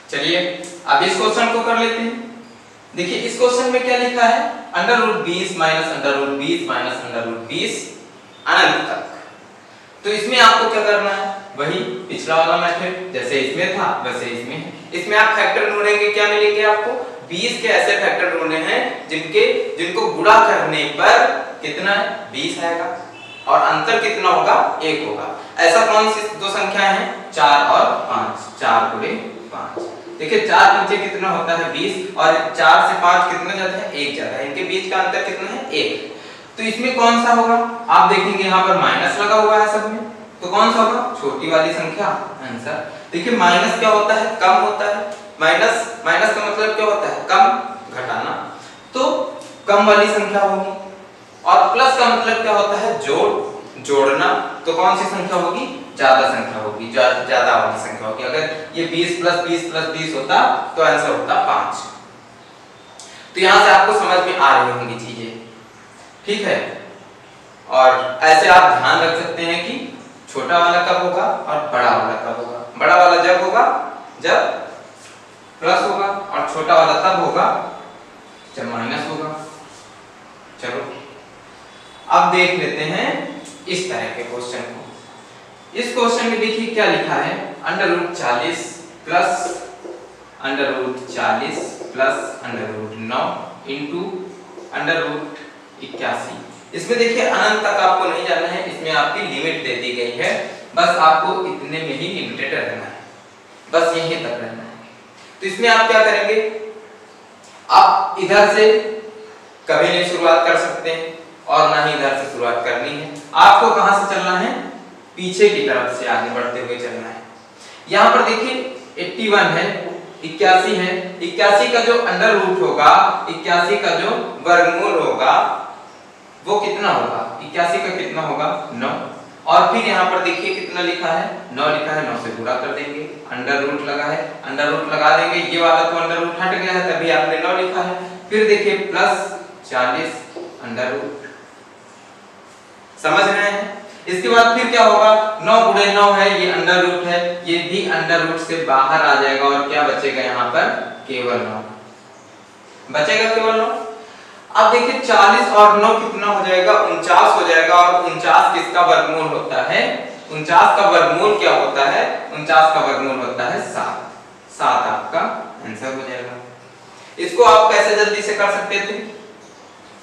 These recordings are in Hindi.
चलिए अब इस क्वेश्चन को कर लेते हैं। देखिए इस क्वेश्चन में क्या लिखा है, √20 माइनस √20 माइनस √20 अनंत तक। तो इसमें आपको क्या करना है, वही पिछला वाला मेथड जैसे इसमें था वैसे इसमें है। इसमें आप फैक्टर ढूंढेंगे, क्या मिलेंगे आपको, 20 के ऐसे फैक्टर ढूंढने हैं जिनको गुणा करने पर कितना है 20 आएगा और अंतर कितना होगा 1 होगा। ऐसा कौन सी दो संख्या है, 4 और 5, 4 गुणे 5। देखिए 4 पंचे कितना होता है 20 और 4 से 5 कितना जाता है 1 जाता है, इनके बीच का अंतर कितना है 1। तो इसमें कौन सा होगा, आप देखेंगे यहाँ पर माइनस लगा हुआ है सब में, तो कौन सा होगा छोटी वाली संख्या आंसर। देखिए माइनस क्या होता है, कम होता है, माइनस का मतलब क्या होता है कम घटाना, तो कम वाली संख्या होगी। और प्लस का मतलब क्या होता है जोड़ना, तो कौन सी संख्या होगी, ज्यादा संख्या होगी, ज्यादा वाली संख्या होगी। अगर ये 20 + 20 + 20 होता तो आंसर होता 5। तो यहां से आपको समझ में आ रही होंगी चीजें, ठीक है। और ऐसे आप ध्यान रख सकते हैं कि छोटा वाला कब होगा और बड़ा वाला कब होगा। बड़ा वाला जब होगा जब प्लस होगा और छोटा वाला तब होगा जब माइनस होगा। चलो अब देख लेते हैं इस तरह के क्वेश्चन को। इस क्वेश्चन में देखिए क्या लिखा है, √40 प्लस √40 प्लस √9 इंटू √81। इसमें देखिए अनंत तक आपको नहीं जाना है, इसमें आपकी लिमिट दे दी गई है, बस आपको इतने में ही लिमिटेड रहना है, बस यहीं तक रहना है। तो इसमें आप क्या करेंगे, आप इधर से कभी नहीं शुरुआत कर सकते हैं और ना ही इधर से शुरुआत करनी है। आपको कहां से चलना है, पीछे की तरफ से आगे बढ़ते हुए चलना है। यहां पर देखिए 81 है, 81 है, 81 का जो अंडर रूट होगा, 81 का जो वर्गमूल होगा वो कितना होगा, 81 का कितना होगा 9। और फिर यहाँ पर देखिए कितना लिखा है 9 लिखा है, 9 से गुणा कर देंगे, अंडर रूट लगा है, अंडर रूट लगा देंगे, ये वाला तो अंडर रूट हट गया है तभी आपने 9 लिखा है। फिर देखिए प्लस 40 अंडर रूट, समझ रहे हैं। इसके बाद फिर क्या होगा, 9 गुणे 9 है, ये अंडर रूट है, ये भी अंडर रूट से बाहर आ जाएगा और क्या बचेगा यहाँ पर केवल 9 बचेगा, केवल 9। अब देखिए 40 और 9 कितना हो जाएगा 49 हो जाएगा, और 49 किसका वर्गमूल होता है, 49 का वर्गमूल क्या होता है, 49 का वर्गमूल होता है 7 आपका आंसर हो जाएगा। इसको आप कैसे जल्दी से कर सकते थे,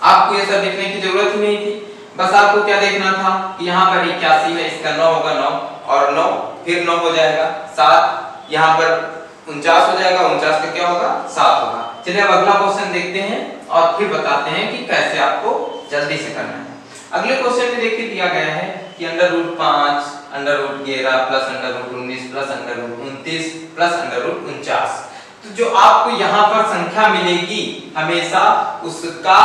आपको ये सब लिखने की जरूरत ही नहीं थी, बस आपको क्या देखना था कि यहाँ पर 81 है, इसका 9 होगा 9 और 9 फिर 9 हो जाएगा 7, यहाँ पर 49 हो जाएगा, 49 का क्या होगा 7 होगा। चलिए अब अगला क्वेश्चन देखते हैं और फिर बताते हैं कि कैसे आपको जल्दी से करना है। अगले क्वेश्चन में देखिए दिया गया है कि √5 √11 प्लस √19 प्लस √29 प्लस √49। तो जो आपको यहाँ पर संख्या मिलेगी हमेशा उसका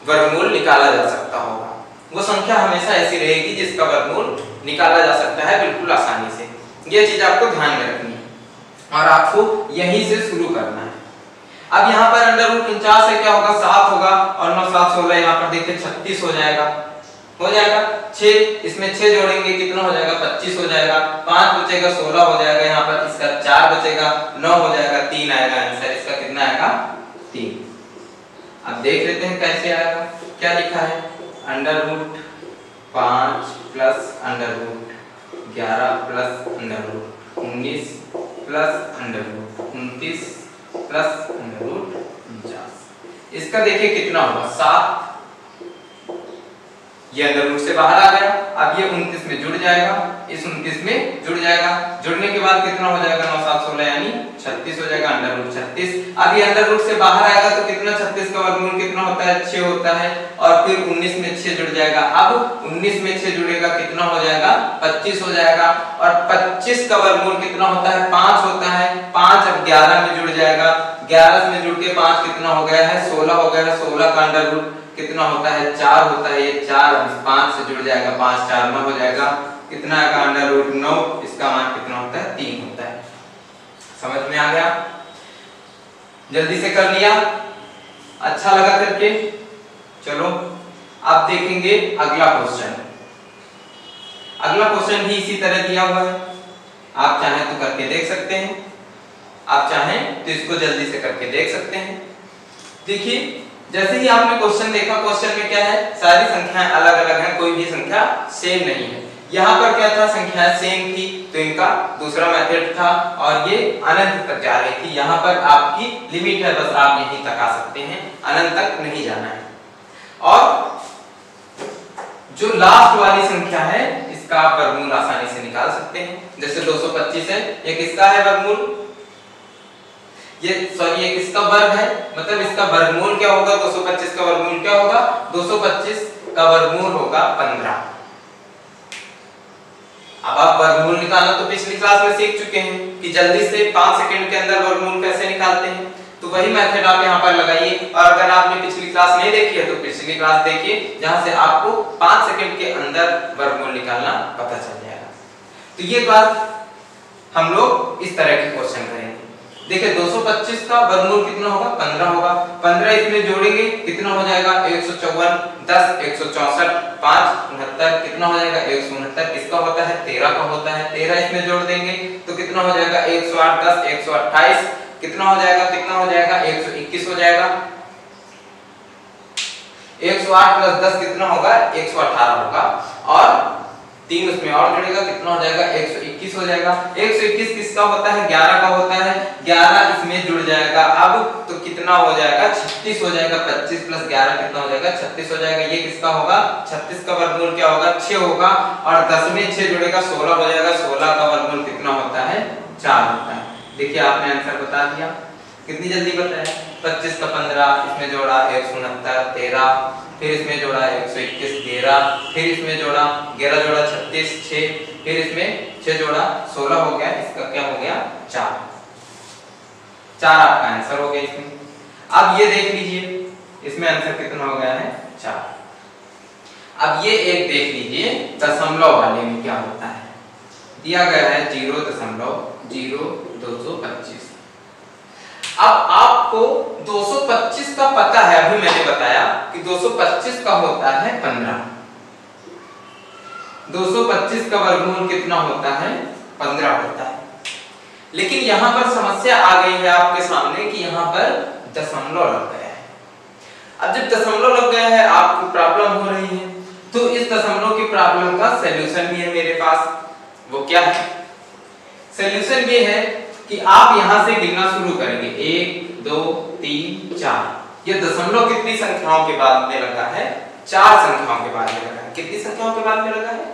वर्गमूल निकाला जा सकता होगा, वो संख्या हमेशा ऐसी रहेगी जिसका वर्गमूल निकाला जा सकता है बिल्कुल आसानी से। ये चीज आपको ध्यान में रखनी है और आपको यहीं से शुरू करना है। अब यहाँ पर √49 से क्या होगा 7 होगा और 9 7 16, यहाँ पर देखिए 36 हो जाएगा, 6 इसमें 6 जोड़ेंगे कितना हो जाएगा 25 हो जाएगा, 5 बचेगा 16 हो जाएगा, यहाँ पर इसका 4 बचेगा 9 हो जाएगा, 3 आएगा आंसर, इसका कितना आएगा 3। अब देख लेते हैं कैसे आएगा, क्या लिखा है √5 प्लस √11 प्लस √19 प्लस √29 प्लस √49। इसका देखिए कितना होगा 7, ये अंडर रूट से बाहर आ गया, अब ये 29 में जुड़ जाएगा, इस 29 में जुड़ जाएगा, जुड़ने के बाद कितना हो जाएगा 9 7 16 यानी 36 हो जाएगा, अंडर रूट 36। अब ये अंडर रूट से बाहर आएगा तो कितना 36 का वर्गमूल कितना होता है 6 होता है, और फिर 19 में 6 जुड़ जाएगा, अब 19 में 6 जुड़ेगा कितना हो जाएगा 25 हो जाएगा, और 25 का वर्गमूल कितना होता है 5 होता है, 5 अब 11 में जुड़ जाएगा, 11 में जुड़ के 5 कितना हो गया है 16 हो गया है, 16 का अंडर रूट कितना होता है 4 होता है, ये 4 5 से जुड़ जाएगा, 5 4 9 हो जाएगा, कितना आएगा अंडर रूट 9, इसका मान कितना होता है 3 होता है। समझ में आ गया, जल्दी से कर लिया, अच्छा लगा करके। चलो अब देखेंगे अगला क्वेश्चन। अगला क्वेश्चन भी इसी तरह दिया हुआ है, आप चाहें तो करके देख सकते हैं। आप चाहें तो इसको जल्दी से करके देख सकते हैं। देखिए जैसे ही आपने क्वेश्चन देखा, क्वेश्चन में क्या है, सारी संख्याएं अलग अलग हैं, कोई भी संख्या सेम नहीं है। यहाँ पर क्या था, संख्याएं सेम थी तो इनका दूसरा मेथड था और ये अनंत तक जा रही थी। यहाँ पर आपकी लिमिट है, बस आप यहीं तक आ सकते हैं, अनंत तक नहीं जाना है। और जो लास्ट वाली संख्या है इसका आप वर्गमूल आसानी से निकाल सकते हैं। जैसे 225 है, ये किसका है वर्गमूल, ये किसका वर्ग है, मतलब इसका वर्गमूल क्या होगा, 225 का वर्गमूल क्या होगा, 225 का वर्गमूल होगा 15। अब आप वर्गमूल निकालना तो पिछली क्लास में सीख चुके हैं कि जल्दी से 5 सेकंड के अंदर वर्गमूल कैसे निकालते हैं, तो वही मेथड आप यहाँ पर लगाइए। और अगर आपने पिछली क्लास नहीं देखी है तो पिछली क्लास देखिए, जहां से आपको 5 सेकंड के अंदर वर्गमूल निकालना पता चल जाएगा। तो ये बात हम लोग इस तरह के क्वेश्चन करेंगे। देखिए 225 का वर्गमूल कितना होगा, 15 होगा। 15 इसमें जोड़ेंगे कितना हो जाएगा, 154, 10 164, 5 69, कितना हो जाएगा 169। किसका होता है, 13 का होता है। 13 इसमें जोड़ देंगे तो कितना हो जाएगा, 108, 10 128, कितना हो जाएगा 121 हो जाएगा। 108 प्लस 10 कितना होगा, 118 होगा। और 3 उसमें और जुड़ेगा, कितना हो जाएगा, 121 हो जाएगा। 121 किसका होता है, 11 का होता है। 11 इसमें जुड़ जाएगा अब तो कितना हो जाएगा, 36 हो जाएगा। 25 प्लस 11 कितना हो जाएगा, 36 हो जाएगा। ये किसका होगा, 36 का वर्गमूल क्या होगा, 6 होगा। और 10 में 6 जुड़ेगा, 16 हो जाएगा। 16 का वर्गमूल कितना होता है, 4 होता है। देखिए आपने आंसर बता दिया, कितनी जल्दी बताया। 25 का 15 इसमें जोड़ा 169, 13, फिर इसमें जोड़ा 121, 11, फिर इसमें जोड़ा 11 जोड़ा 36, 6, फिर इसमें 6 जोड़ा 16 हो गया। इसका क्या हो गया, 4 आपका आंसर हो गया इसमें। अब ये देख लीजिए इसमें आंसर कितना हो गया है, 4। अब ये एक देख लीजिए दशमलव वाले में क्या होता है, दिया गया है 0.0225। अब आपको 225 का पता है, अभी मैंने बताया कि 225 का होता है 15। 225 का वर्गमूल कितना होता है, 15 होता है। लेकिन यहाँ पर समस्या आ गई है आपके सामने कि यहाँ पर दशमलव लग गया है। अब जब दशमलव लग गया है आपको प्रॉब्लम हो रही है, तो इस दशमलव की प्रॉब्लम का सलूशन भी है मेरे पास। वो क्या है, सलूशन ये है कि आप यहां से गिनना शुरू करेंगे, 1 2 3 4। ये दशमलव कितनी संख्याओं के बाद में लगा है, 4 संख्याओं के बाद में लगा है। कितनी संख्याओं के बाद में लगा है,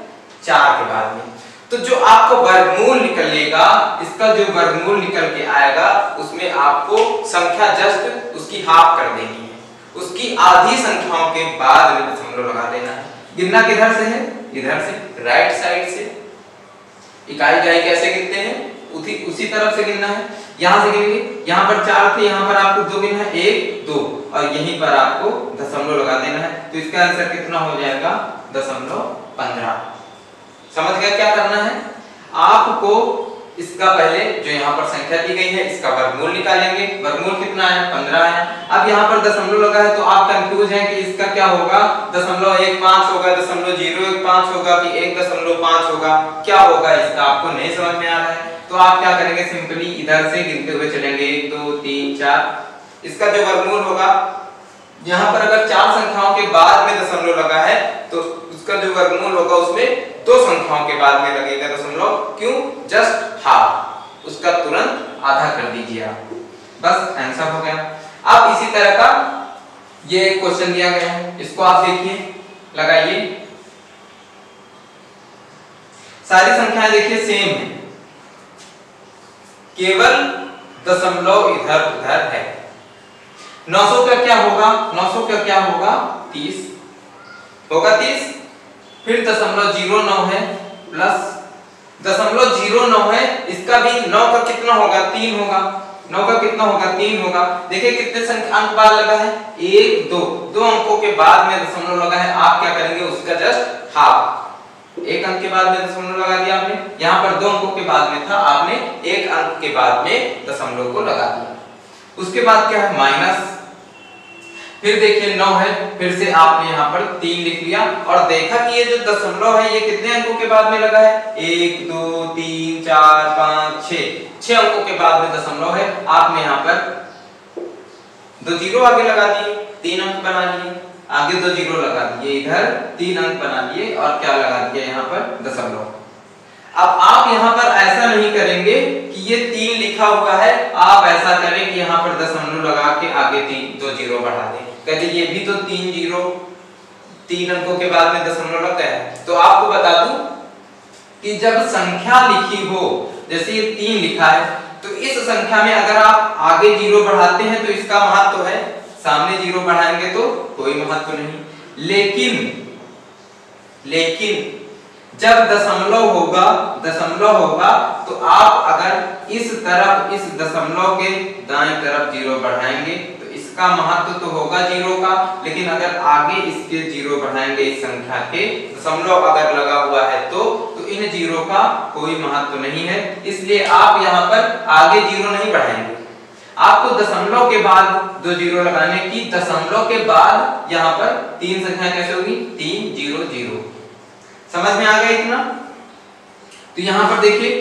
4 के बाद में। तो जो आपको वर्गमूल निकलेगा, इसका जो वर्गमूल निकल के आएगा उसमें आपको संख्या जस्ट उसकी हाफ कर देनी है, उसकी आधी संख्याओं के बाद में दशमलव लगा देना है। गिनना किधर से है, इधर से, राइट साइड से। इकाई इकाई कैसे गिनते हैं, उसी तरफ से गिनना है। यहां से गिनेंगे, यहां पर 4 थे, यहां पर आपको 2 गिनना है, 1 2, और यहीं पर आपको दशमलव लगा देना है। तो इसका आंसर कितना हो जाएगा, 0.15। समझ गया क्या करना है आपको। इसका पहले जो यहाँ पर संख्या दी गई है इसका वर्गमूल निकालेंगे। वर्गमूल कितना है, 15 है। अब यहाँ पर दशमलव लगा है तो आप कंफ्यूज हैं कि इसका क्या होगा, 0.15 होगा, 0.015 होगा कि 1.5 होगा, क्या होगा इसका आपको नहीं समझ में आ रहा है। तो आप क्या करेंगे, सिंपली इधर से गिनते हुए चलेंगे, 1 2 3 4। इसका जो वर्गमूल होगा, यहाँ पर अगर 4 संख्याओं के बाद में दशमलव लगा है तो उसका जो वर्गमूल होगा उसमें 2 संख्याओं के बाद में लगेगा दशमलव। क्यों, जस्ट हाफ, उसका तुरंत आधा कर दीजिए आप, बस आंसर हो गया। अब इसी तरह का ये एक क्वेश्चन दिया गया है, इसको आप देखिए, लगाइए। सारी संख्याएं देखिए सेम है, केवल दशमलव इधर उधर है। 900 का क्या होगा, 900 का क्या होगा, 30 होगा, 30। फिर 0.09 है प्लस 0.09 है, इसका भी 9 का कितना होगा, 3 होगा। 9 का कितना होगा, 3 होगा। देखिए कितने संख्या अंक बाद लगा है, 1 2, 2 अंकों के बाद में दशमलव लगा है। आप क्या करेंगे, उसका जस्ट हाफ, 1 अंक के बाद में दशमलव लगा दिया आपने। यहाँ पर 2 अंकों के बाद में था, आपने 1 अंक के बाद में दशमलव को लगा दिया। उसके बाद क्या है, माइनस। फिर देखिए 9 है, फिर से आपने यहाँ पर 3 लिख लिया और देखा कि ये जो दशमलव है ये कितने अंकों के बाद में लगा है, 1 2 3 4 5 6 अंकों के बाद में दशमलव है। आपने यहाँ पर 2 जीरो आगे लगा दिए, 3 अंक बना लिए, आगे 2 जीरो लगा दिए, इधर 3 अंक बना लिए और क्या लगा दिया यहाँ पर दशमलव। अब आप यहाँ पर ऐसा नहीं करेंगे कि ये 3 लिखा हुआ है, आप ऐसा करें कि यहाँ पर दशमलव लगा के आगे 2 जीरो बढ़ा दें। कहते ये भी तो 3 जीरो 3 अंकों के बाद में दशमलव लगता है। तो आपको बता दूं कि जब संख्या लिखी हो, जैसे ये 3 लिखा है, तो इस संख्या में अगर आप आगे जीरो बढ़ाते हैं तो इसका महत्व है, सामने जीरो बढ़ाएंगे तो कोई महत्व नहीं। लेकिन जब दशमलव होगा तो आप अगर इस तरफ इस दशमलव के दाएं तरफ जीरो बढ़ाएंगे तो इसका महत्व तो होगा जीरो का, लेकिन अगर आगे इसके जीरो बढ़ाएंगे इस संख्या के, दशमलव अगर लगा हुआ है तो इन जीरो का कोई महत्व नहीं है। इसलिए आप यहाँ पर आगे जीरो नहीं बढ़ाएंगे, आपको दशमलव के बाद 2 जीरो लगाने की, दशमलव के बाद यहाँ पर 3 संख्या कैसे होगी, 3 0 0। समझ में आ गया इतना? तो यहां पर देखिए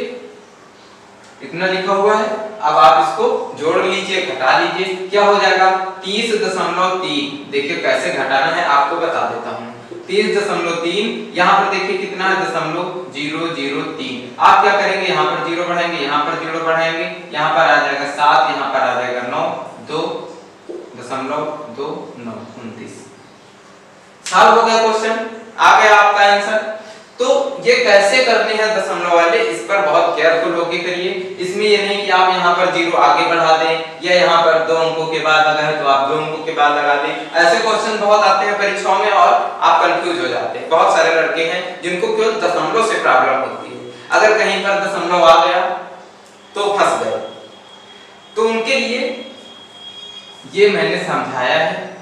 इतना लिखा हुआ है, अब आप इसको जोड़ लीजिए, घटा लीजिए, क्या हो जाएगा 30.3। देखिए कैसे घटाना है आपको बता देता हूं। 30.3 यहां पर देखिए कितना है, 0.003। आप क्या करेंगे, यहां पर जीरो बढ़ाएंगे, यहां पर जीरो बढ़ाएंगे, यहां पर आ जाएगा 7, यहां पर आ जाएगा 9, 2.29। 29 सॉल्व हो गया क्वेश्चन, आ गया आपका आंसर। तो ये कैसे करने हैं दशमलव वाले, इस पर बहुत केयरफुल होके करिए। इसमें ये नहीं कि आप यहाँ पर जीरो आगे बढ़ा दें या यहाँ पर 2 अंकों के बाद लगा है तो आप 2 अंकों के बाद लगा दें। ऐसे क्वेश्चन बहुत आते हैं परीक्षाओं में और आप कंफ्यूज हो जाते हैं। बहुत सारे लड़के हैं जिनको केवल दशमलव से प्रॉब्लम होती है, अगर कहीं पर दशमलव आ गया तो फंस गए। तो उनके लिए ये मैंने समझाया है